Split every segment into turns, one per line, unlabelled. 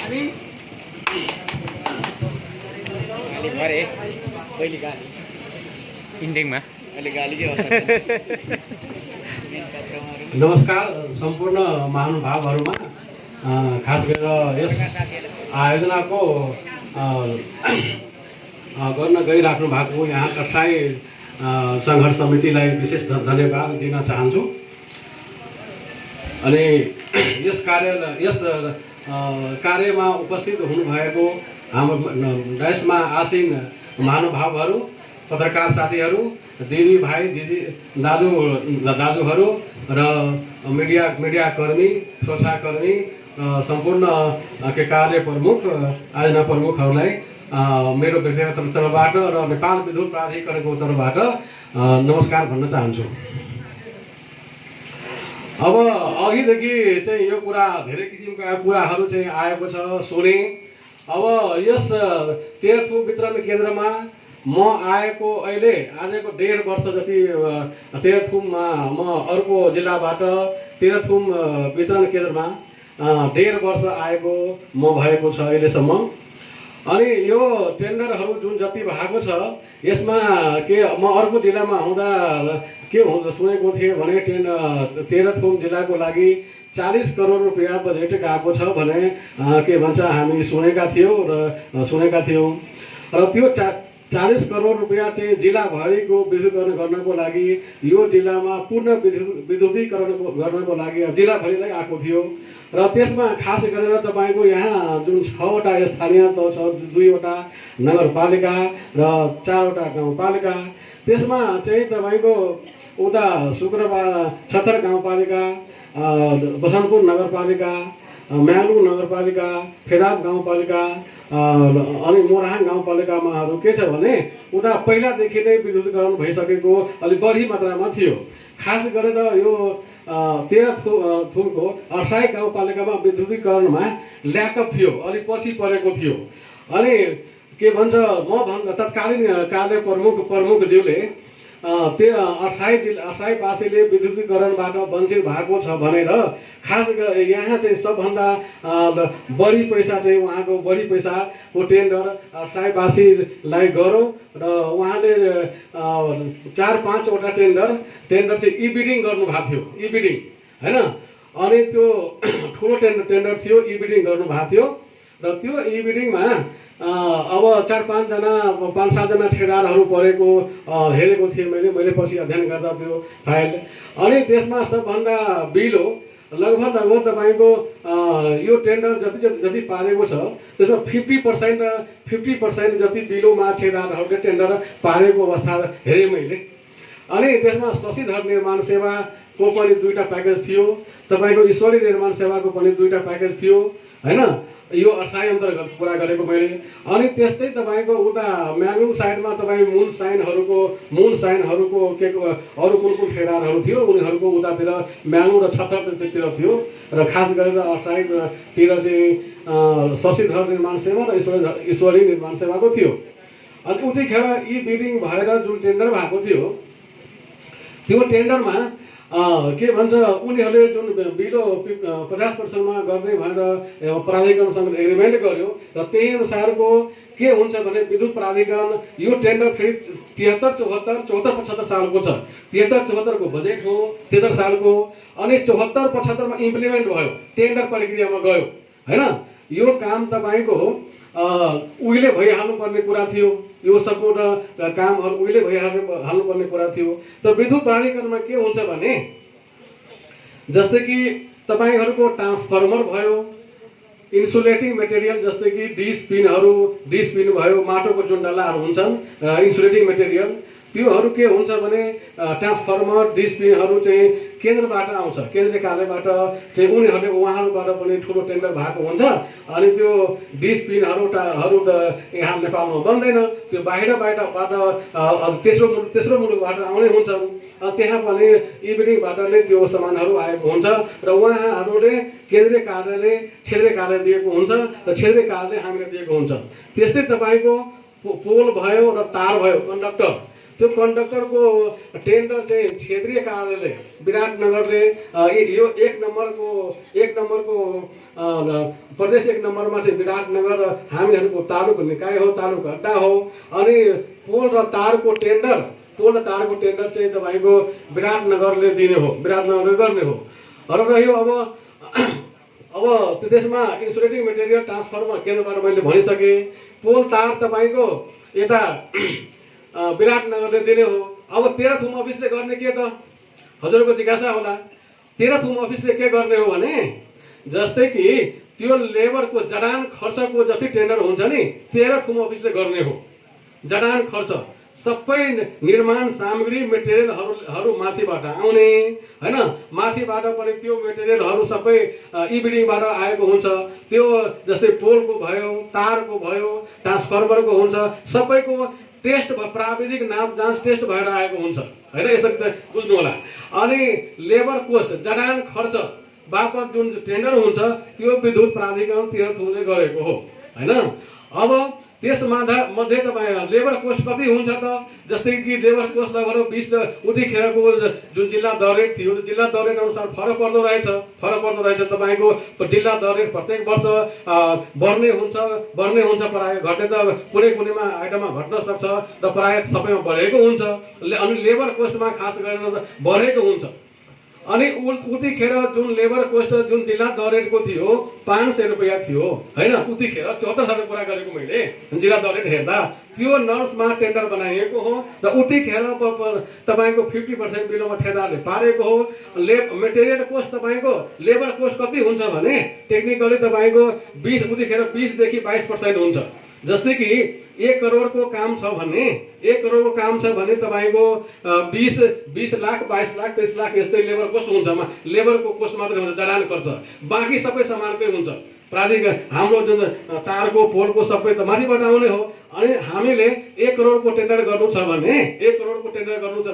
अरे पहिले गाली इन्डिङमा अहिले गाली के
नमस्कार सम्पूर्ण महानुभावहरुमा खास गरेर यस आयोजनाको गर्न गइराख्नु भएको यहाँ कठराई संघर्ष समितिलाई विशेष धन्यवाद दिन चाहन्छु। अनि यस कार्यमा उपस्थित हुनुभएको हाम्रो देशमा आसीन महानुभावहरू, पत्रकार साथीहरू, दिदी भाइ दिदी दाजुहरू र मिडियाकर्मी, सुरक्षाकर्मी, सम्पूर्ण कार्य प्रमुख, आयोजना प्रमुखहरूलाई मेरो व्यक्तिगत तर्फबाट र नेपाल विद्युत प्राधिकरणको तर्फबाट नमस्कार भन्न चाहन्छु। अब अघिदेखि चाहिँ यो कुरा धेरै किसिमका कुराहरू चाहिँ आएको छ सुने। अब यस तेह्रथुम वितरण केन्द्रमा म आएको अहिले आजको 1.5 वर्ष जति तेह्रथुममा म अर्को जिल्लाबाट तेह्रथुम वितरण केन्द्रमा 1.5 वर्ष आएको म भएको छ अहिलेसम्म। अनि यो टेन्डरहरू जुन जति भएको छ यसमा के म अर्को जिल्लामा हुँदा के सुनेको थिएँ भने तेह्रथुम जिल्लाको लागि 40 करोड रुपियाँ बजेट गएको छ भने के भन्छ हामी सुनेका थियौँ र त्यो 40 करोड रुपियाँ चाहिँ जिल्लाभरिको विद्युतीकरण गर्नको लागि यो जिल्लामा पूर्ण विद्युतीकरण गर्नको लागि जिल्लाभरिलाई आएको थियो र त्यसमा खास गरेर तपाईको यहाँ जुन 6वटा स्थानीय तह छ, 2वटा नगरपालिका र 4वटा गाउँपालिका, त्यसमा चाहिँ तपाईको उता शुक्रबार 76 गाउँपालिका, बसन्तपुर नगरपालिका, म्याग्लुङ नगरपालिका, फेदाब गाउँपालिका अनि मोरहाङ गाउँपालिकामाहरू के छ भने उता पहिलादेखि नै विद्युतीकरण भइसकेको अलि बढी मात्रामा थियो। खास गरेर यो तेह्रथुमको 28 गाउँपालिकामा विद्युतीकरणमा ल्याकअप थियो, अलि पछि परेको थियो। अनि के भन्छ म तत्कालीन कार्य प्रमुखज्यूले 28 वासीले विद्युतीकरणबाट वञ्चित भएको छ भनेर खास यहाँ चाहिँ सबभन्दा बढी पैसा चाहिँ उहाँको बढी पैसाको टेन्डर 28 वासीलाई गरौँ र उहाँले 4-5 वटा टेन्डर चाहिँ ई-बिडिङ गर्नुभएको थियो, ई-बिडिङ हैन। अनि त्यो ठुलो टेन्डर थियो, ई-बिडिङ गर्नुभएको थियो र त्यो ई-बिडिङमा अब 4-5 जना 5-7 जना ठेकेदारहरू परेको हेरेको थिएँ मैले पछि अध्ययन गर्दा त्यो फाइल। अनि त्यसमा सबभन्दा बिलो लगभग तपाईको यो टेन्डर जति पारेको छ त्यसमा 50% जति बिलोमा ठेकेदारहरूले टेन्डर पारेको अवस्था हेरेँ मैले। अनि त्यसमा शशिधर निर्माण सेवाको पनि 2टा प्याकेज थियो, तपाईको ईश्वरी निर्माण सेवाको पनि 2टा प्याकेज थियो हैन। यो 28 अन्तर्गत कुरा गरेको मैले। अनि त्यस्तै तपाईको उता म्याग्लुङ साइडमा तपाई मुन साइनहरूको के अरु कुन ठेकेदारहरू थियो उनीहरूको उतातिर म्याग्लुङ र छत्तरतिर थियो र खास गरेर 28 तिर चाहिँ शशिधर निर्माण सेवा र ईश्वरी निर्माण सेवाको थियो। अनि उतिखेर ई-बिडिङ भएर जुन टेन्डर भएको थियो त्यो टेन्डरमा के भन्छ उनीहरूले जुन बिलो 50% मा गर्ने भनेर प्राधिकरणसँग एग्रिमेन्ट गर्यो र त्यही अनुसारको के हुन्छ भने विद्युत प्राधिकरण यो टेन्डर फेरि 73-74 सालको छ। 73-74 को बजेट हो 73 सालको। अनि 74-75 मा इम्प्लिमेन्ट भयो, टेन्डर प्रक्रियामा गयो हैन। यो काम तपाईको उहिले भइहाल्नुपर्ने कुरा थियो, यो सम्पूर्ण कामहरू उहिले भइहाल्नुपर्ने कुरा थियो। तर विद्युत प्राधिकरणमा के हुन्छ भने जस्तै कि तपाईहरुको ट्रान्सफर्मर भयो, इन्सुलेटिङ मेटेरियल जस्तै कि डिस्पिन भयो, माटोको जुन डल्लाहरू हुन्छन् इन्सुलेटिङ मेटेरियल त्योहरू के हुन्छ भने ट्रान्सफर्मर डिस्पिनहरू चाहिँ केन्द्रबाट आउँछ, केन्द्रीय कार्यालयबाट चाहिँ उहाँहरूबाट पनि ठुलो टेन्डर भएको हुन्छ। अनि त्यो डिस्पिनहरू त यहाँ नेपालमा बन्दैन, त्यो बाहिरबाट तेस्रो मुलुकबाट आउने हुन्छन्। त्यहाँ पनि ई-बिडिङबाट नै त्यो सामानहरू आएको हुन्छ र उहाँहरूले केन्द्रीय कार्यालय क्षेत्रीय कार्यालय दिएको हुन्छ र क्षेत्रीय कार्यालय हामीले दिएको हुन्छ। त्यस्तै तपाईको पोल भयो र तार भयो, कन्डक्टर त्यो कन्डक्टरको टेन्डर चाहिँ क्षेत्रीय कार्यालय विराटनगरले यो एक नम्बरको प्रदेश 1 नम्बरमा चाहिँ विराटनगर हामीहरूको तालुक निकाय हो, तालुक अड्डा हो। अनि पोल र तारको टेन्डर चाहिँ तपाईँको विराटनगरले दिने हो, विराटनगरले गर्ने हो। र रह्यो अब त्यसमा इन्सुलेटिङ मेटेरियल ट्रान्सफर्मर केन्द्रबाट मैले भनिसकेँ। पोल तार तपाईँको यता विराटनगरले दिने हो। अब तेह्रथुम अफिसले गर्ने के त हजुरको जिज्ञासा होला। तेह्रथुम अफिसले के गर्ने हो भने जस्तै कि त्यो लेबरको जडान खर्चको जति टेन्डर हुन्छ नि तेह्रथुम अफिसले गर्ने हो। जडान खर्च सबै निर्माण सामग्री मेटेरियलहरू माथिबाट आउने हैन, माथिबाट पनि त्यो मेटेरियलहरू सबै इबिडिङबाट आएको हुन्छ। त्यो जस्तै पोलको भयो, तारको भयो, ट्रान्सफर्मरको हुन्छ, सबैको टेस्ट प्राविधिक नाप जाँच टेस्ट भएर आएको हुन्छ हैन। यसरी चाहिँ बुझ्नु होला। अनि लेबर कोस्ट जडान खर्च बापत जुन टेन्डर हुन्छ त्यो विद्युत प्राधिकरण तेह्रथुमले गरेको हो हैन। अब त्यसमध्ये तपाईँ लेबर कोस्ट कति हुन्छ त? जस्तै कि लेबर कोस्ट लगभग 20 उतिखेरको जुन जिल्ला दर रेट थियो, जिल्ला दर रेट अनुसार फरक पर्दो रहेछ। तपाईँको जिल्ला दर रेट प्रत्येक वर्ष बढ्ने हुन्छ प्रायः, घट्ने त कुनैमा आइटममा घट्न सक्छ र प्रायः सबैमा बढेको हुन्छ। अनि लेबर कोस्टमा खास गरेर बढेको हुन्छ। अनि उतिखेर जुन लेबर कोस्ट जुन जिल्ला दर रेटको थियो 500 रुपियाँ थियो हैन। उतिखेर 74 सालको कुरा गरेको मैले, जिल्ला दर रेट हेर्दा त्यो नर्समा टेन्डर बनाइएको हो र उतिखेर तपाईँको 50% बिलोमा ठेकेदारले पारेको हो। मेटेरियल कोस्ट तपाईँको लेबर कोस्ट कति हुन्छ भने टेक्निकली तपाईँको 20 देखि 22% हुन्छ। जस्तै कि 1 करोडको काम छ भने तपाईँको 20 लाख 22 लाख 23 लाख यस्तै लेबर कोस्ट हुन्छ। लेबरको कोस्ट मात्रै हुन्छ, जडान खर्च बाँकी सबै समानकै हुन्छ। प्राधिकरण हाम्रो जुन तारको पोलको सबै त माथिबाट आउने हो। अनि हामीले 1 करोडको टेन्डर गर्नु छ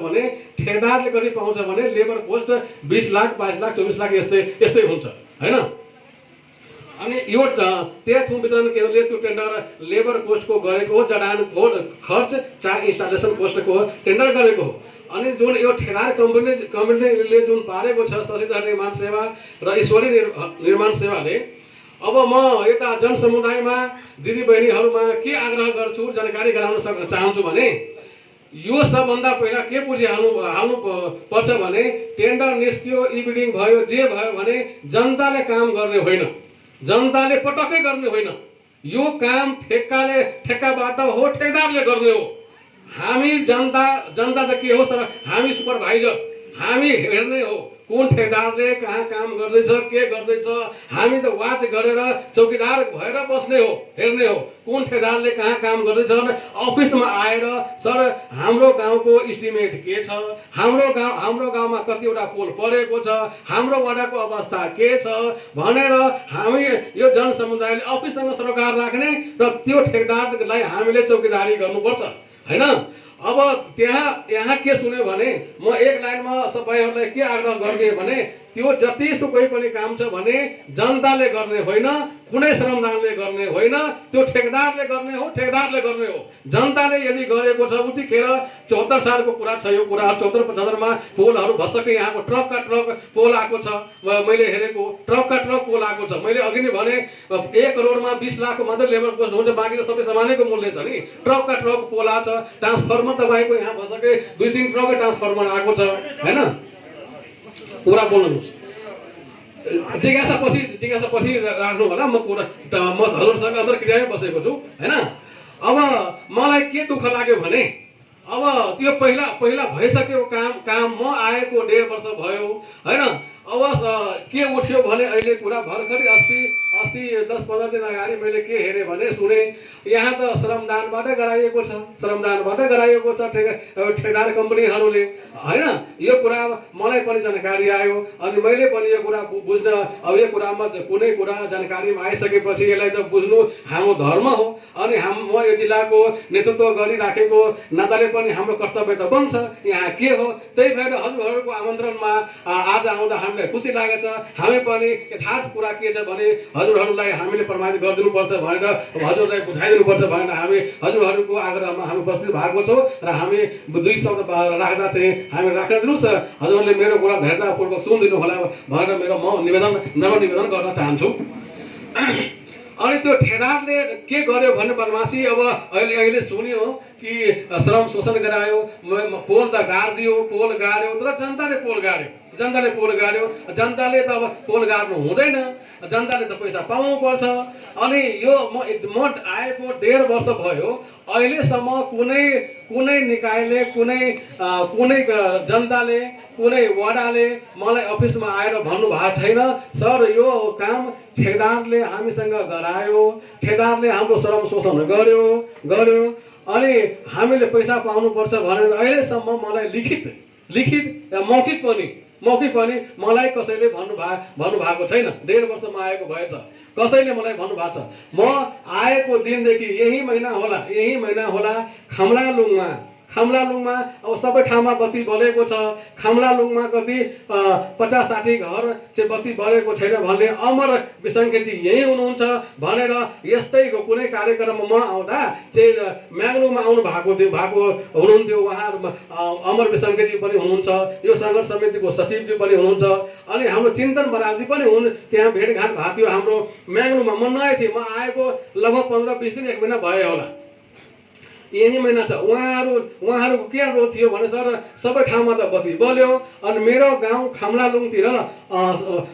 भने ठेकेदारले कति पाउँछ भने लेबर कोस्ट 20 लाख 22 लाख 24 लाख यस्तै हुन्छ हैन। अनि यो तेह्रथुम वितरण केन्द्रले त्यो टेन्डर लेबर कोस्टको गरेको हो, जडान खर्च चाहे इन्स्टलेसन कोस्टको टेन्डर गरेको हो। अनि जुन यो ठेकेदार कम्पनीले जुन पारेको छ शशिधर निर्माण सेवा र ईश्वरी निर्माण सेवाले, अब म यता जनसमुदायमा दिदीबहिनीहरूमा के आग्रह गर्छु, जानकारी गराउन चाहन्छु भने यो सबभन्दा पहिला के बुझिहाल्नु पर्छ भने टेन्डर निस्कियो, इबिडिङ भयो, जे भयो भने जनताले काम गर्ने होइन, जनताले पटक्कै गर्ने होइन। यो काम ठेक्काबाट हो, ठेकेदारले गर्ने हो। हामी जनता त के हो, तर हामी सुपरभाइजर, हामी हेर्ने हो कुन ठेकेदारले कहाँ काम गर्दैछ, के गर्दैछ। हामी त वाच गरेर चौकीदार भएर बस्ने हो, हेर्ने हो कुन ठेकेदारले कहाँ काम गर्दैछ। अफिसमा आएर सर हाम्रो गाउँको इस्टिमेट के छ, हाम्रो गाउँमा कतिवटा पोल परेको छ, हाम्रो वडाको अवस्था के छ भनेर हामी यो जनसमुदायले अफिससँग सरोकार राख्ने र त्यो ठेकेदारलाई हामीले चौकीदारी गर्नुपर्छ हैन। अब यहाँ के सुन्यो भने म एक लाइनमा सबैहरूलाई के आग्रह गर्ने भने त्यो जतिसुकै पनि काम छ भने जनताले गर्ने होइन, कुनै श्रमदानले गर्ने होइन, त्यो ठेकेदारले गर्ने हो। जनताले यदि गरेको छ उतिखेर 74 सालको कुरा छ यो कुरा। 74-75 पोलहरू भसक्कै यहाँको ट्रकका ट्रक पोल आएको छ। मैले हेरेको ट्रकका ट्रक पोल आएको छ। मैले अघि नै भने 1 करोडमा 20 लाखको मात्रै लेबर कोस्ट हुन्छ, बाँकी त सबै समानैको मूल्य छ नि। ट्रकका ट्रक पोल आएको छ। ट्रान्सफर्मर तपाईँको यहाँ भसक्कै 2-3 ट्रकै ट्रान्सफर्मर आएको छ हैन। कुरा बोल्नुहोस्, जिज्ञासा पछि राख्नु होला। म हजुरसँग अन्तर्क्रियामै बसेको छु हैन। अब मलाई के दुःख लाग्यो भने अब त्यो पहिला भइसक्यो काम म आएको 1.5 वर्ष भयो हैन। अब के उठ्यो भने अहिले कुरा भर्खरै अस्ति 10-15 दिन अगाडि मैले के हेरेँ भने सुने यहाँ त श्रमदानबाट गराइएको छ ठेकेदार कम्पनीहरूले हैन। यो कुरा मलाई पनि जानकारी आयो। अनि मैले पनि यो कुरा बुझ्न, अब यो कुरामा कुनै कुरा जानकारीमा आइसकेपछि यसलाई त बुझ्नु हाम्रो धर्म हो। अनि म यो जिल्लाको नेतृत्व गरिराखेको नाताले पनि हाम्रो कर्तव्य त बन्छ। यहाँ के हो, त्यही भएर हजुरहरूको आमन्त्रणमा आज आउँदा हामीलाई खुसी लागेको छ। हामी पनि यथार्थ कुरा के छ भने हजुरहरूलाई हामीले प्रमाणित गरिदिनुपर्छ भनेर हजुरलाई बुझाइदिनुपर्छ भनेर हामी हजुरहरूको आग्रहमा हामी उपस्थित भएको छौँ र हामी दुई शब्द राख्दा चाहिँ हामी राखिदिनुहोस्। हजुरहरूले मेरो कुरा धैर्यतापूर्वक सुनिदिनु होला भनेर मेरो म नम्र निवेदन गर्न चाहन्छु। अनि त्यो ठेदारले के गर्यो भन्ने बदमासी अब अहिले सुन्यो कि श्रम शोषण गरायो, पोल त गाडिदियो, पोल गाड्यो, तर जनताले पोल गाड्यो, जनताले त अब पोल गाड्नु हुँदैन, जनताले त पैसा पाउनुपर्छ। अनि यो म आएको 1.5 वर्ष भयो, अहिलेसम्म कुनै निकायले कुनै जनताले कुनै वडाले मलाई अफिसमा आएर भन्नुभएको छैन सर यो काम ठेकेदारले हामीसँग गरायो, ठेकेदारले हाम्रो श्रम शोषण गर्यो अनि हामीले पैसा पाउनुपर्छ भनेर अहिलेसम्म मलाई लिखित मौखिक पनि मलाई कसैले भन्नुभएको छैन। 1.5 वर्षमा आएको भएछ, कसैले मलाई भन्नुभएको छ। म आएको दिनदेखि यही महिना होला खम्लालुङमा अब सबै ठाउँमा बत्ती बलेको छ। खम्लालुङमा कति 50-60 घर चाहिँ बत्ती बलेको छैन भन्ने अमर विसङ्केजी यही हुनुहुन्छ भनेर यस्तै कुनै कार्यक्रममा म आउँदा चाहिँ म्याग्लुङमा आउनु भएको हुनुहुन्थ्यो। उहाँ अमर विसङ्केजी पनि हुनुहुन्छ, यो सङ्घर्ष समितिको सचिवजी पनि हुनुहुन्छ, अनि हाम्रो चिन्तन बरालजी पनि त्यहाँ भेटघाट भएको थियो हाम्रो म्याग्लुङमा। म नयाँ थिएँ, म आएको लगभग 15-20 दिन 1 महिना भयो होला, यही महिना छ। उहाँहरूको के अनुरोध थियो भने सर सबै ठाउँमा त बत्ती बल्यो, अनि मेरो गाउँ खम्लालुङतिर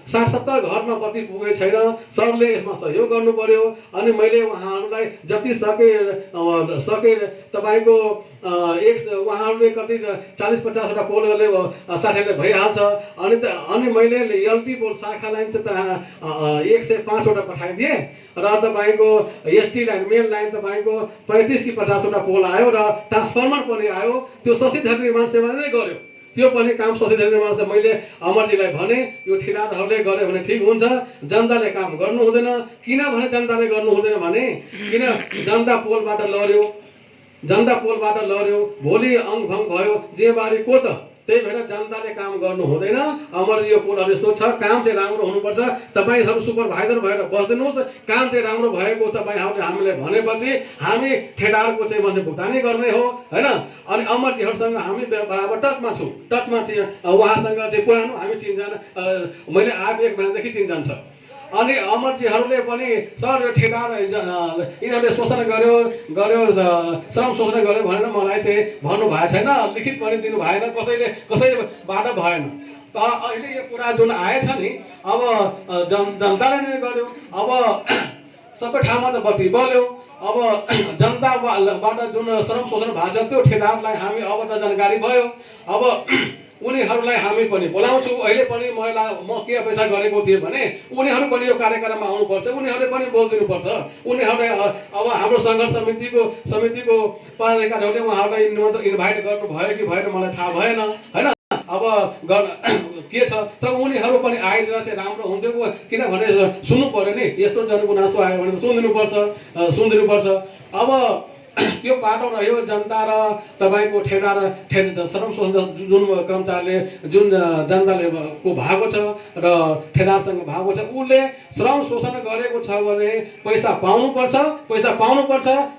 60-70 घरमा बत्ती पुगेको छैन, सरले यसमा सहयोग गर्नु पर्यो। अनि मैले उहाँहरूलाई जति सके तपाईँको उहाँहरूले कति 40-50 वटा पोलले 60ले भइहाल्छ। अनि मैले एलटी पोल शाखा लाइन चाहिँ 105 वटा पठाइदिएँ र तपाईँको एसटी लाइन मेन लाइन तपाईँको 35 कि 50 वटा पोल आयो र ट्रान्सफर्मर पनि आयो। त्यो शशिधर निर्माण सेवा नै गर्यो, त्यो पनि काम शशिधर निर्माण सेवा। मैले अमरजीलाई भने यो ठेकेदारहरूले गर्यो भने ठिक हुन्छ, जनताले काम गर्नु हुँदैन। किन भने जनताले गर्नु हुँदैन भने किन जनता पोलबाट लड्यो, भोलि अङभङ भयो जेबारी को त, त्यही भएर जनताले काम गर्नु हुँदैन। अमरजी यो पोलहरू यस्तो छ, काम चाहिँ राम्रो हुनुपर्छ। तपाईँहरू सुपरभाइजर भएर बस्दिनुहोस्, काम चाहिँ राम्रो भएको तपाईँहरूले हामीलाई भनेपछि हामी ठेकेदारको चाहिँ मान्छे भुक्तानी गर्ने हो हैन। अनि अमरजीहरूसँग हामी बराबर टचमा थियौँ, उहाँसँग चाहिँ पुरानो हामी चिनजान, मैले आएको 1 महिनादेखि चिनजान छ। अनि अमरजीहरूले पनि सर यो ठेकेदार यिनीहरूले शोषण गर्यो श्रम शोषण गर्यो भनेर मलाई चाहिँ भन्नुभएको छैन, लिखित पनि दिनु भएन, कसैबाट भएन। तर अहिले यो कुरा जुन आएछ नि, अब जनताले नै गर्यो, अब सबै ठाउँमा त बत्ती बल्यो, अब जनताबाट जुन श्रम शोषण भएको छ त्यो ठेकेदारलाई हामी अब त जानकारी भयो। अब उनीहरूलाई हामी पनि बोलाउँछु। अहिले पनि म के अपेक्षा गरेको थिएँ भने उनीहरू पनि यो कार्यक्रममा आउनुपर्छ, उनीहरूले पनि बोलिदिनुपर्छ। उनीहरूले अब हाम्रो सङ्घर्ष समितिको पदाधिकारीहरूले उहाँहरूलाई इन्भाइट गर्नुभयो कि भएन मलाई थाहा भएन हैन। अब के छ तर उनीहरू पनि आइदिँदा चाहिँ राम्रो हुन्थ्यो, किनभने सुन्नु पर्यो नि, यस्तो जनगुनासो आयो भने सुनिदिनुपर्छ। अब त्यो पाटो रह्यो जनता र तपाईँको ठेकेदार श्रम शोषण जुन कर्मचारीले जुन जनताले को भएको छ र ठेकेदारसँग भएको छ, उसले श्रम शोषण गरेको छ भने पैसा पाउनुपर्छ।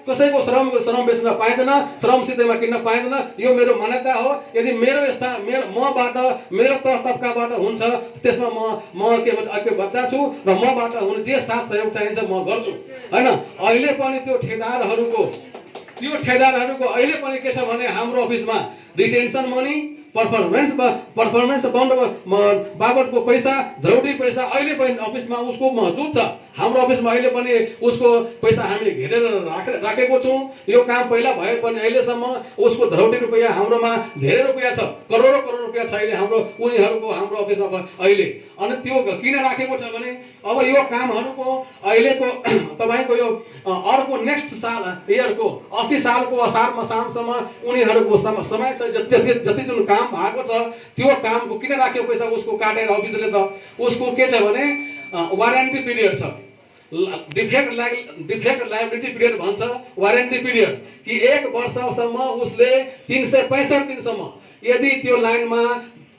कसैको श्रम बेच्न पाइँदैन, श्रम सिधैमा किन्न पाइँदैन, यो मेरो मान्यता हो। यदि मबाट मेरो तबकाबाट हुन्छ त्यसमा म के बच्चा छु र मबाट हुने जे साथ सहयोग चाहिन्छ म गर्छु हैन। अहिले पनि त्यो ठेकेदारहरूको अहिले पनि के छ भने हाम्रो अफिसमा रिटेन्सन मनी, पर्फर्मेन्स बन्द बाबतको पैसा, धरौटी पैसा अहिले पनि अफिसमा उसको मौजुद छ। हाम्रो अफिसमा अहिले पनि उसको पैसा हामी घेरेर राखेको छौँ। यो काम पहिला भए पनि अहिलेसम्म उसको धरौटी रुपियाँ हाम्रोमा धेरै रुपियाँ छ, करोडौँ रुपियाँ छ अहिले उनीहरूको हाम्रो अफिसमा अहिले। अनि त्यो किन राखेको छ भने अब यो कामहरूको अहिलेको तपाईँको यो अर्को नेक्स्ट साल इयरको 80 सालको असार मसानसम्म उनीहरूको समय छ। जति जुन काम भएको छ त्यो कामको किन राख्यो पैसा उसको काटेर अफिसले त, उसको के छ भने वारेन्टी पिरियड छ, डिफेक्ट लायबिलिटी पिरियड भन्छ वारेन्टी पिरियड, कि 1 वर्षसम्म उसले 365 दिनसम्म यदि त्यो लाइनमा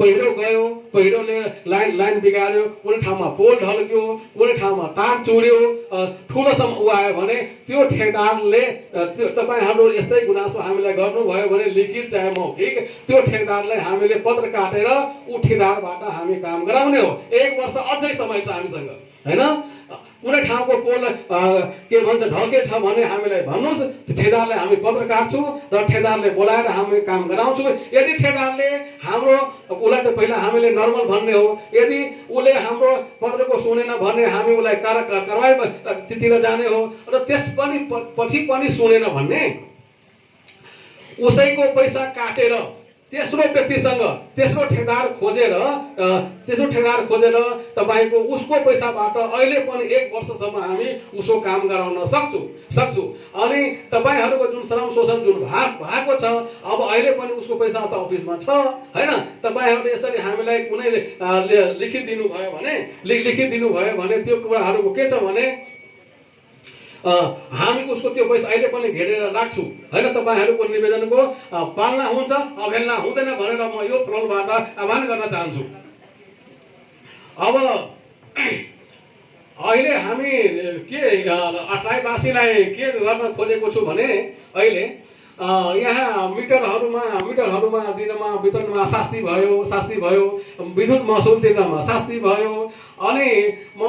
पहिरो गयो, पहिरोले लाइन बिगार्यो, कुनै ठाउँमा पोल ढल्क्यो, कुनै ठाउँमा तार चुर्यो, ठुलोसम्म उ आयो भने त्यो ठेकदारले तपाईँहरू यस्तै गुनासो हामीलाई गर्नुभयो भने लिखित चाहे मौखिक त्यो ठेकदारलाई हामीले पत्र काटेर ऊ ठेकदारबाट हामी काम गराउने हो। 1 वर्ष अझै समय छ हामीसँग, हैन? कुनै ठाउँको पोल के भन्छ ढल्केछ भने हामीलाई भन्नुहोस्, ठेकदारलाई हामी पत्र काट्छौँ र ठेकदारले बोलाएर हामी काम गराउँछौँ। यदि ठेकदारले हाम्रो उसलाई त पहिला हामीले नर्मल भन्ने हो, यदि उसले हाम्रो पत्रको सुनेन भने हामी उसलाई कारवाहीतिर जाने हो र त्यस पनि पछि पनि सुनेन भने उसैको पैसा काटेर तेस्रो व्यक्तिसँग तेस्रो ठेकदार खोजेर तपाईको उसको पैसाबाट अहिले पनि 1 वर्षसम्म हामी उसको काम गराउन सक्छौँ। अनि तपाईहरूको जुन श्रम शोषण जुन भएको छ, अब अहिले पनि उसको पैसा त अफिसमा छ, हैन? तपाईहरूले यसरी हामीलाई कुनै लिखित दिनुभयो भने त्यो कुराहरूको के छ भने हामी उसको त्यो पैसा अहिले पनि घेरेर राख्छौँ, हैन? तपाईहरूको निवेदनको पालना हुन्छ अवहेलना हुँदैन भनेर म यो प्ललबाट आह्वान गर्न चाहन्छु। अब अहिले हामी के अट्लाइवासीलाई के गर्न खोजेको छु भने अहिले यहाँ मिटरहरूमा दिनमा वितरणमा शास्ति भयो, विद्युत महसुल तिर्नमा शास्ति भयो। अनि म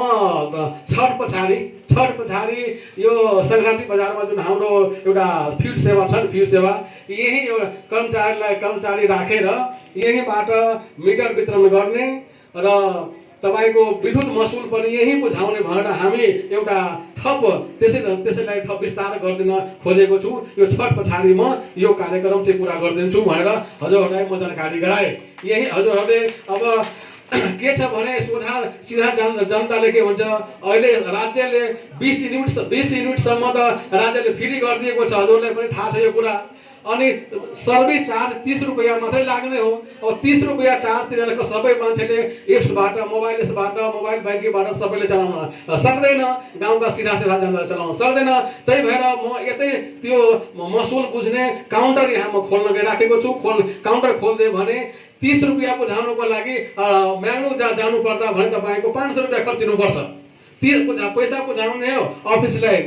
छठ पछाडि यो संक्रान्ति बजारमा जुन हाम्रो एउटा फिल्ड सेवा छ, फिल्ड सेवा यही एउटा कर्मचारी राखेर यहीँबाट मिटर वितरण गर्ने र तपाईको विद्युत महसुल पनि यही बुझाउने भनेर हामी एउटा थप त्यसैलाई थप विस्तार गरिदिन खोजेको छु। यो छठ पछाडि म यो कार्यक्रम चाहिँ पुरा गरिदिन्छु भनेर हजुरहरूलाई म जानकारी गराएँ। यही हजुरहरूले अब के छ भने सिधा जनताले के भन्छ, अहिले राज्यले 20 युनिटसम्म त राज्यले फ्री गरिदिएको छ, हजुरलाई पनि थाहा छ यो कुरा। अनि सर्भिस चार्ज 30 रुपैयाँ मात्रै लाग्ने हो। अब 30 रुपैयाँ चार्ज तिरेर सबै मान्छेले एप्सबाट मोबाइल ब्याङ्किङबाट सबैले चलाउन सक्दैन, गाउँका सिधा जनताले चलाउन सक्दैन। त्यही भएर म यतै त्यो महसुल बुझ्ने काउन्टर यहाँ म खोल्न गइराखेको छु। काउन्टर खोल्दियो भने 30 रुपैयाँ बुझाउनुको लागि म्याग्नु जानु पर्दा भने तपाईँको 500 रुपैयाँ खर्चिनुपर्छ। पैसा बुझाउने हो अफिसलाई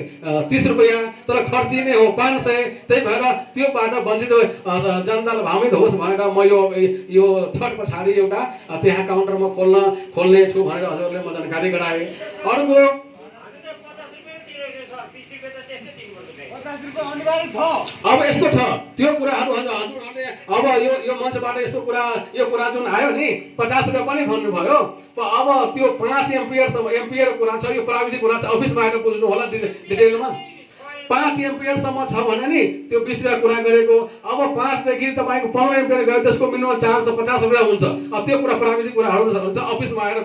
30 रुपैयाँ, तर खर्चिने हो 500। त्यही भएर त्योबाट वञ्चित जनतालाई भ्रमित होस् भनेर म यो छठ पछाडि एउटा त्यहाँ काउन्टर म खोल्ने छु भनेर हजुरले म जानकारी गराएँ। अर्को अब यस्तो छ त्यो कुराहरू हजुरहरूले अब यो मञ्चबाट यो कुरा जुन आयो नि 50 रुपैयाँ पनि भन्नुभयो। अब त्यो 5 एम्पियर कुरा छ, यो प्राविधिक कुरा छ, अफिसमा आएर बुझ्नु होला डिटेलमा। 5 एम्पियरसम्म छ भने नि त्यो 20 रुपैयाँ कुरा गरेको। अब 5 देखि तपाईको 15 एम्पियर गयो त्यसको मिनिमम चार्ज त 50 रुपैयाँ हुन्छ। अब त्यो कुरा प्राविधिक कुराहरू हुन्छ, अफिसमा आएर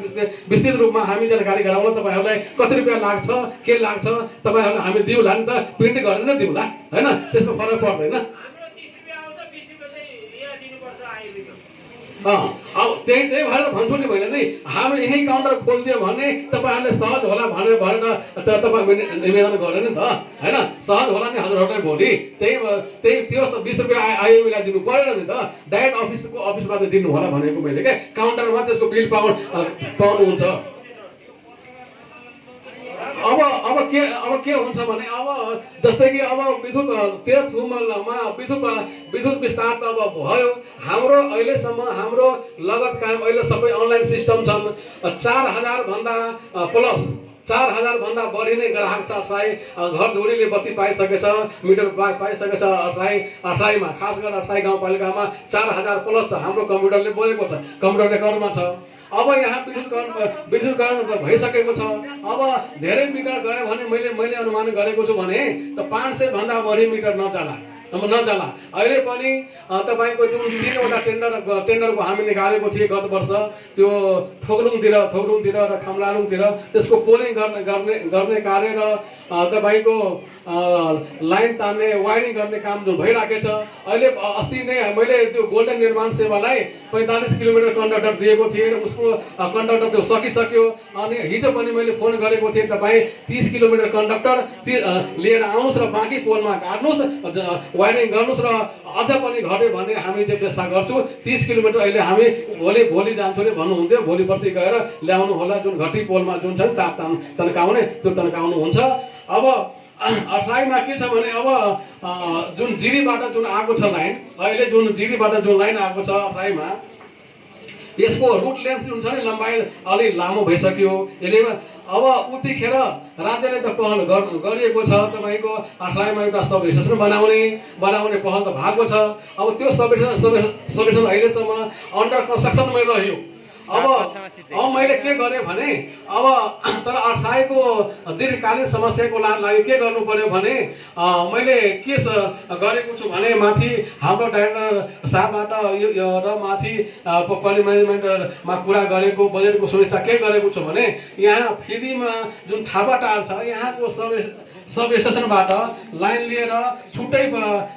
विस्तृत रूपमा हामी जानकारी गराउन तपाईहरूलाई कति रुपैयाँ लाग्छ के लाग्छ तपाईहरूलाई हामी दिउला नि त, प्रिन्ट गरेर नै दिउला, हैन? त्यसको फरक पर्दैन। अब त्यही भएर भन्छु नि मैले नै हामी यही काउन्टर खोलिदियो भने तपाईहरूले सहज होला भनेर तपाईँ निवेदन गरेन नि त, हैन? सहज होला नि हजुरहरूलाई भोलि। त्यही त्यो 20 रुपैयाँ आइएमआईलाई दिनु परेन नि त, डाइरेक्ट अफिसबाट दिनु होला भनेको मैले के। काउन्टरमा त्यसको बिल पाउनुहुन्छ। अब के हुन्छ भने अब जस्तै कि अब विद्युत विस्तार त अब भयो। हाम्रो अहिलेसम्म हाम्रो लगत काम अहिले सबै अनलाइन सिस्टम छन्। 4000 भन्दा प्लस 4000 भन्दा बढी नै ग्राहक छ। घरधुरीले बत्ती पाइसकेछ, मिटर पाइसकेछ। अट्राईमा खास गरेर अट्राई गाउँपालिकामा 4000 प्लस छ। हाम्रो कम्प्युटरले बोलेको छ, कम्प्युटर रेकर्डमा छ। अब यहाँ विद्युतीकरण भइसकेको छ। अब धेरै मिटर गयो भने मैले अनुमान गरेको छु भने त 500 भन्दा बढी मिटर नजाला। अहिले पनि तपाईको जुन 3वटा टेन्डरको हामी निकालेको थिए गत वर्ष, त्यो थोक्लुङतिर र खमलालुङतिर त्यसको पोलिङ गर्ने कार्य र तपाईको लाइन तान्ने वायरिङ गर्ने काम जुन भइराखेको छ। अहिले अस्ति नै मैले त्यो गोल्डन निर्माण सेवालाई 45 किलोमिटर कन्डक्टर दिएको थिएँ र उसको कन्डक्टर त्यो सकिसक्यो। अनि हिजो पनि मैले फोन गरेको थिएँ, तपाईँ 30 किलोमिटर कन्डक्टर लिएर आउनुहोस् र बाँकी पोलमा काट्नुहोस्, वायरिङ गर्नुहोस् र अझ पनि घट्यो भने हामी चाहिँ व्यवस्था गर्छौँ। 30 किलोमिटर अहिले हामी भोलि जान्छौँ अरे भन्नुहुन्थ्यो, भोलि पर्सि गएर ल्याउनु होला। जुन घटी पोलमा जुन छ नि ताप तन्काउने त्यो तन्काउनुहुन्छ। अब अट्राईमा के छ भने अब जुन जिरीबाट जुन आएको छ लाइन, अहिले जुन जिरीबाट जुन लाइन आएको छ अट्राईमा, यसको रुट लेन्थ जुन छ नि लम्बाइ अलि लामो भइसक्यो। यसले अब उतिखेर राज्यले त पहल गरिएको छ, तपाईँको अट्राईमा एउटा सब स्टेसन बनाउने पहल त भएको छ। अब त्यो सब स्टेसन अहिलेसम्म अन्डर कन्स्ट्रक्सनमै रह्यो। अब मैले के गरेँ भने अब तर अट्राईको दीर्घकालीन समस्याको लागि के गर्नु पर्यो भने मैले के गरेको छु भने माथि हाम्रो डाइरेक्टर साहबबाट र माथि पब्लिक म्यानेजमेन्टमा कुरा गरेको बजेटको सुनिश्चित के गरेको छु भने यहाँ फेदीमा जुन थापाटार छ यहाँको सब स्टेसनबाट लाइन लिएर छुट्टै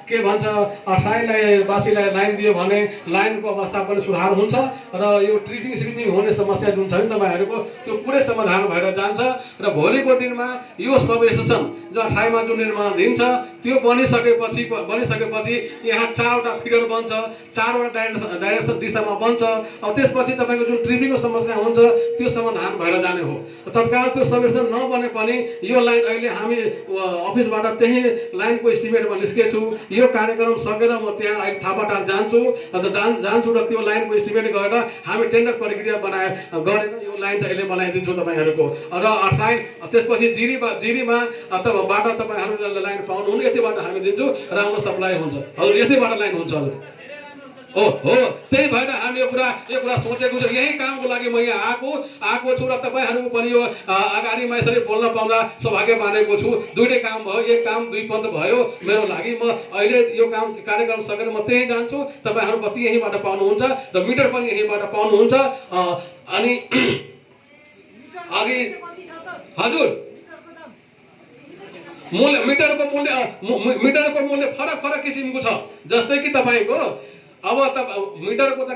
के भन्छ अट्राईलाई वासीलाई लाइन दियो भने लाइनको अवस्था पनि सुधार हुन्छ र यो ट्रिपिङ हुने समस्या जुन छ नि तपाईँहरूको त्यो पुरै समाधान भएर जान्छ। र भोलिको दिनमा यो सब स्टेसन जो अट्राईमा जुन निर्माणाधीन छ त्यो बनिसकेपछि यहाँ 4वटा फिडर बन्छ, 4वटा डाइरेक्सन दिशामा बन्छ। अब त्यसपछि तपाईँको जुन ट्रिपिङको समस्या हुन्छ त्यो समाधान भएर जाने हो। तत्काल त्यो सब स्टेसन नबने पनि यो लाइन अहिले हामी अफिसबाट त्यही लाइनको एस्टिमेटमा निस्केछु। यो कार्यक्रम सकेर म त्यहाँ अहिले थापाटार जान्छु र त्यो लाइनको एस्टिमेट गरेर हामी टेन्डर प्रक्रिया गरेर यो लाइन चाहिँ अहिले बनाइदिन्छु तपाईँहरूको। र अट्राई त्यसपछि जिरीमा अथवा बाट तपाईँहरूले लाइन पाउनुहुन्न, यतिबाट हामी दिन्छु, राम्रो सप्लाई हुन्छ। हजुर यतिबाट लाइन हुन्छ। हजुर हो त्यही भएर हामी यो कुरा सोचेको छु। यही कामको लागि म यहाँ आएको छु र तपाईँहरूको पनि यो अगाडिमा यसरी बोल्न पाउँदा सौभाग्य मानेको छु। दुईटै काम भयो, एक काम दुई पन्त भयो मेरो लागि। म अहिले यो काम कार्यक्रम सकेर म त्यहीँ जान्छु, तपाईँहरू बत्ती यहीँबाट पाउनुहुन्छ र मिटर पनि यहीँबाट पाउनुहुन्छ। अनि अघि हजुर मिटरको मूल्य फरक किसिमको छ। जस्तै कि तपाईँको अब मिटरको त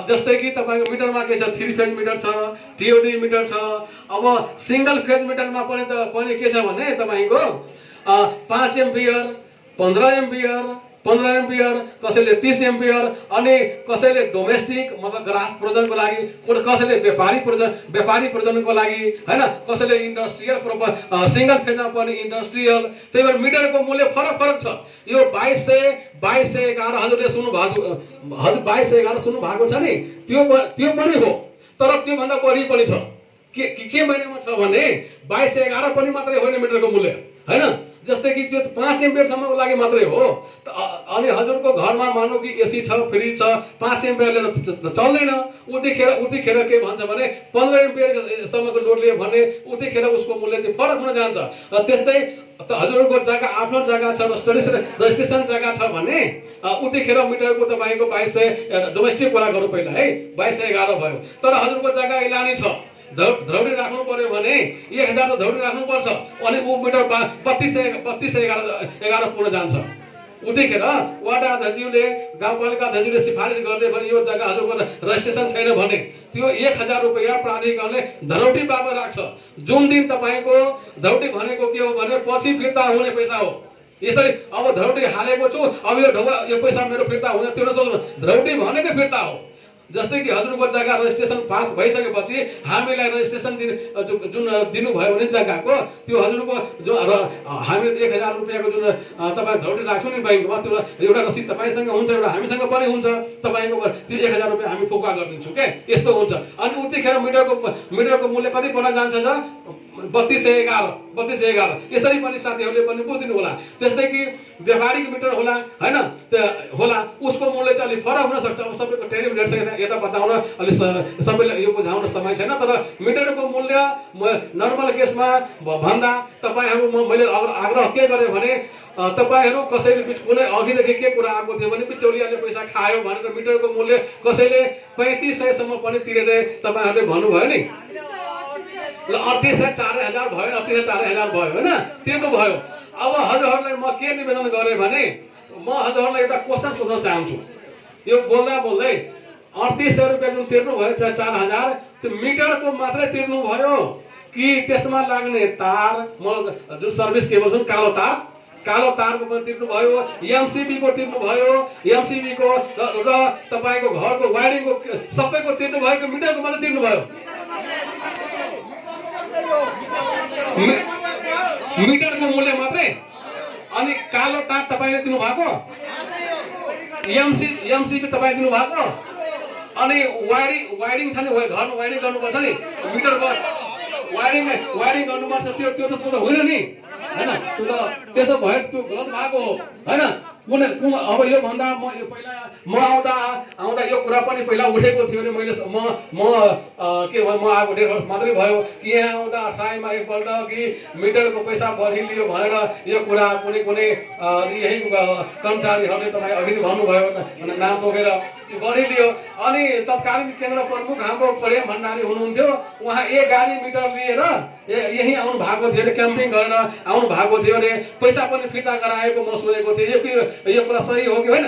जस्तै कि तपाईँको मिटरमा के छ, 3 फेज मिटर छ, टिओडी मिटर छ। अब सिंगल फेज मिटरमा पनि के छ भने तपाईँको 5 एम्पियर, 15 एम्पियर, 15 एम्पियर, कसैले 30 एम्पियर, अनि कसैले डोमेस्टिक मतलब ग्राहक प्रयोजनको लागि, कसैले व्यापारी प्रयोजनको लागि हैन, कसैले इन्डस्ट्रियल सिंगल फेजमा पनि इन्डस्ट्रियल। त्यही भएर मिटरको मूल्य फरक छ। यो 2211 हजुरले सुन्नु भएको, हजुर 2211 सुन्नु भएको छ नि, त्यो पनि हो। तर त्योभन्दा बढी पनि छ। के महिनामा छ भने 2211 पनि मात्रै होइन मिटरको मूल्य हैन। जस्तै कि त्यो 5 एम्पियरसम्मको लागि मात्रै हो। अनि हजुरको घरमा मानौ कि एसी छ, फ्रिज छ, 5 एम्पियरले त चल्दैन। उतिखेर के भन्छ भने 15 एम्पियरसम्मको लोड लियो भने उतिखेर उसको मूल्य चाहिँ फरक हुन जान्छ। र त्यस्तै हजुरको जग्गा आफ्नो जग्गा छ, रजिस्ट्रेसन जग्गा छ भने उतिखेर मिटरको तपाईँको 2200 डोमेस्टिक कुरा गरौँ पहिला है, 2211 भयो। तर हजुरको जग्गा इलानी छ, धौडी राख्नु पर्यो भने 1000 धौडी राख्नुपर्छ, अनि ऊ मिटर 3211 पुग्न जान्छ। उतिखेर वडा अध्यक्षज्यूले गाउँपालिका अध्यक्षज्यूले सिफारिस गर्दै भने यो जग्गा हजुरको रजिस्ट्रेसन छैन भने त्यो 1000 रुपैयाँ प्राधिकरणले धरौटी बाबत राख्छ। जुन दिन तपाईँको धरौटी भनेको के हो भने पछि फिर्ता हुने पैसा हो। यसरी अब धरौटी हालेको छु, अब यो पैसा मेरो फिर्ता हुँदैन, त्यो नसोच्नु, धरौटी भनेको फिर्ता हो। जस्तै कि हजुरको जग्गा रजिस्ट्रेसन पास भइसकेपछि हामीलाई रजिस्ट्रेसन जुन दिनुभयो भने जग्गाको त्यो हजुरको जो हामीले 1000 रुपैयाँको जुन तपाईँ धौडी राख्छौँ नि ब्याङ्कमा, त्यो एउटा रसिद तपाईँसँग हुन्छ, एउटा हामीसँग पनि हुन्छ। तपाईँको त्यो 1000 रुपैयाँ हामी फोका गरिदिन्छौँ के, यस्तो हुन्छ। अनि उतिखेर मिटरको मूल्य कति पर्न जान्छ छ, 3211। यसरी पनि साथीहरूले पनि बुझिदिनु होला। त्यस्तै कि व्यापारिक मिटर होला हैन, होला उसको मूल्य चाहिँ अलिक फरक हुन सक्छ। अब सबैको टेरिफ रेट यता बताउन अलि सबैले यो बुझाउन समय छैन। तर मिटरको मूल्य नर्मल केसमा भन्दा तपाईँहरू मैले आग्रह के गरेँ भने तपाईँहरू कसैले कुनै अघिदेखि के कुरा आएको थियो भने बिचौलियाले पैसा खायो भनेर मिटरको मूल्य कसैले 3500 पनि तिरेर तपाईँहरूले भन्नुभयो नि, ल 38,000 4000 भयो, 38,000 4000 भयो हैन, तिर्नु भयो। अब हजुरहरूलाई म के निवेदन गरेँ भने म हजुरहरूलाई एउटा क्वेसन सोध्न चाहन्छु। यो बोल्दा बोल्दै 3800 रुपियाँ जुन तिर्नुभयो 4000 त्यो मिटरको मात्रै तिर्नुभयो कि त्यसमा लाग्ने तार म जुन सर्भिस केबल जुन कालो तारको पनि तिर्नुभयो, एमसिबीको तिर्नुभयो, एमसिबीको र तपाईँको घरको वायरिङको सबैको तिर्नुभयो कि मिटरको मात्रै तिर्नुभयो? मिटरको मूल्य मात्रै। अनि कालो तार तपाईँले दिनुभएको, एमसिबी तपाईँ दिनुभएको, अनि वायरिङ छ नि, घरमा वायरिङ गर्नुपर्छ नि, मिटरको वायरिङ गर्नुपर्छ, त्यो त होइन नि, होइन? त्यो त त्यसो भए त्यो गलत भएको हो, होइन? अब यो भन्दा म आउँदा यो कुरा पनि पहिला उठेको थियो नि। मैले म के भयो, म आएको 1.5 वर्ष मात्रै भयो कि यहाँ आउँदा अठाईमा एकपल्ट कि मिटरको पैसा बढी लियो भनेर यो कुरा कुनै यही कर्मचारीहरूले तपाईँ अघि नै भन्नुभयो, नाम तोकेर बढी लियो। अनि तत्कालीन केन्द्र प्रमुख हाम्रो प्रेम भण्डारी हुनुहुन्थ्यो, उहाँ एक गाडी मिटर लिएर यहीँ आउनु भएको थियो अरे, क्याम्पिङ गरेर आउनु भएको थियो अरे, पैसा पनि फिर्ता गराएको म सुनेको थिएँ। यो कुरा सही हो कि होइन?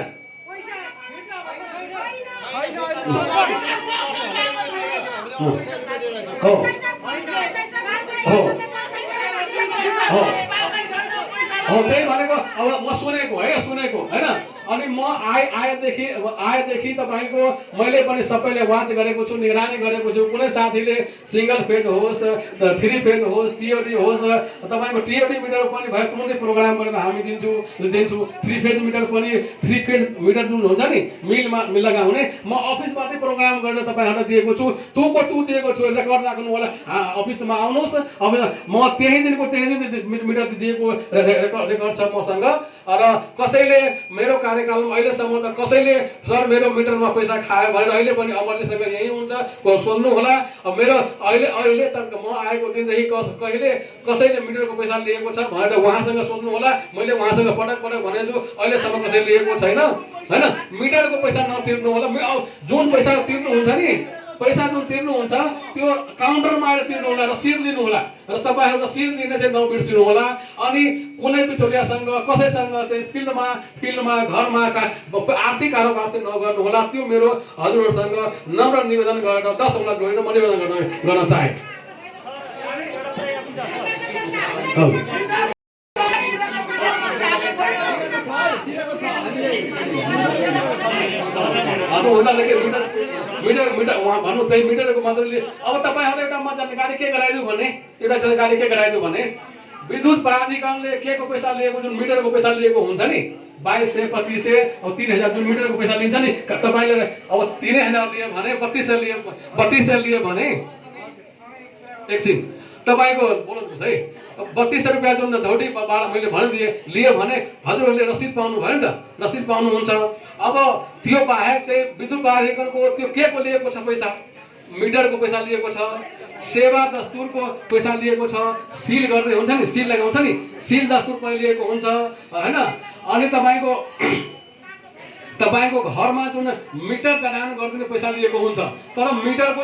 त्यही भनेको अब म सुनेको होइन। अनि म आएदेखि तपाईँको मैले पनि सबैले वाच गरेको छु, निगरानी गरेको छु। कुनै साथीले सिंगल फेज होस्, 3 फेज होस्, टिओडी होस्, तपाईँको टिओडी मिटर पनि भयो कुनै प्रोग्राम गरेर हामी दिन्छु। 3 फेज मिटर पनि 3 फेज मिटर जुन हुन्छ नि मिलमा लगाउने, म अफिसबाटै प्रोग्राम गरेर तपाईँहरूलाई दिएको छु। टु दिएको छु, रेकर्ड राख्नु होला, अफिसमा आउनुहोस्। अब म त्यही दिन मिटर दिएको रेकर्ड छ मसँग। र कसैले मेरो कार्यकालमा अहिलेसम्म त कसैले सर मेरो मिटरमा पैसा खायो भनेर अहिले पनि अमरजीसँग यही हुन्छ, सोध्नु होला। मेरो अहिले त म आएको दिनदेखि कहिले कसैले मिटरको पैसा लिएको छ भनेर उहाँसँग सोध्नु होला। मैले उहाँसँग पटक भनेको छु, अहिलेसम्म कसैले लिएको छैन, होइन? मिटरको पैसा नतिर्नु होला। जुन पैसा तिर्नुहुन्छ नि, पैसा जुन तिर्नुहुन्छ त्यो काउन्टरमा आएर तिर्नु होला, रसिद दिनु होला, र तपाईँहरू रसिद दिने चाहिँ नबिर्सिनु होला। अनि कुनै बिचौलियासँग कसैसँग चाहिँ फिल्डमा घरमा आर्थिक कारोबार चाहिँ नगर्नु होला। त्यो मेरो हजुरहरूसँग नम्र निवेदन गरेर 10 औँला जोडेर म निवेदन गर्न चाहे। अब उनीहरूले मिटर उहाँ भन्नु त्यही मिटरको मात्रले। अब तपाईँहरूले एउटा म जानकारी के गराइदिउँ भने विद्युत प्राधिकरणले के को पैसा लिएको, जुन मिटरको पैसा लिएको हुन्छ नि 2200 2500 अब 3000 जुन मिटरको पैसा लिन्छ नि, तपाईँले अब 3000 लियो भने 3200 लियो भने एकछिन तपाईँको बोल्नुहोस् है, 3200 रुपियाँ जुन धौटीबाट मैले भनिदिएँ लियो भने हजुरहरूले रसिद पाउनु भयो नि त, रसिद पाउनुहुन्छ। अब त्यो बाहेक चाहिँ विद्युत प्राधिकरणको त्यो के को लिएको छ पैसा, मिटरको पैसा लिएको छ, सेवा दस्तुरको पैसा लिएको छ, सिल गर्ने हुन्छ नि, सिल लगाउँछ नि, सिल दस्तुर पनि लिएको हुन्छ, होइन? अनि तपाईँको घरमा जुन मिटर जडान गरिदिने पैसा लिएको हुन्छ। तर मिटरको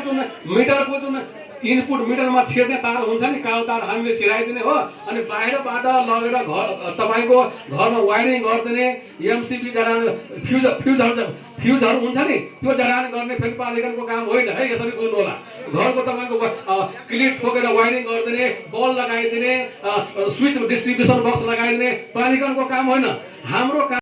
जुन इनपुट मिटरमा छिर्ने तार हुन्छ नि, कालो तार हामीले छिराइदिने हो। अनि बाहिरबाट लगेर तपाईँको घरमा वायरिङ गरिदिने, एमसिबी जडान फ्युजहरू हुन्छ नि, त्यो जडान गर्ने फेरि प्राधिकरणको काम होइन है, यसरी बुझ्नु होला। घरको तपाईँको क्लिप ठोकेर वायरिङ गरिदिने, बल लगाइदिने, स्विच डिस्ट्रिब्युसन बक्स लगाइदिने प्राधिकरणको काम होइन, हाम्रो काम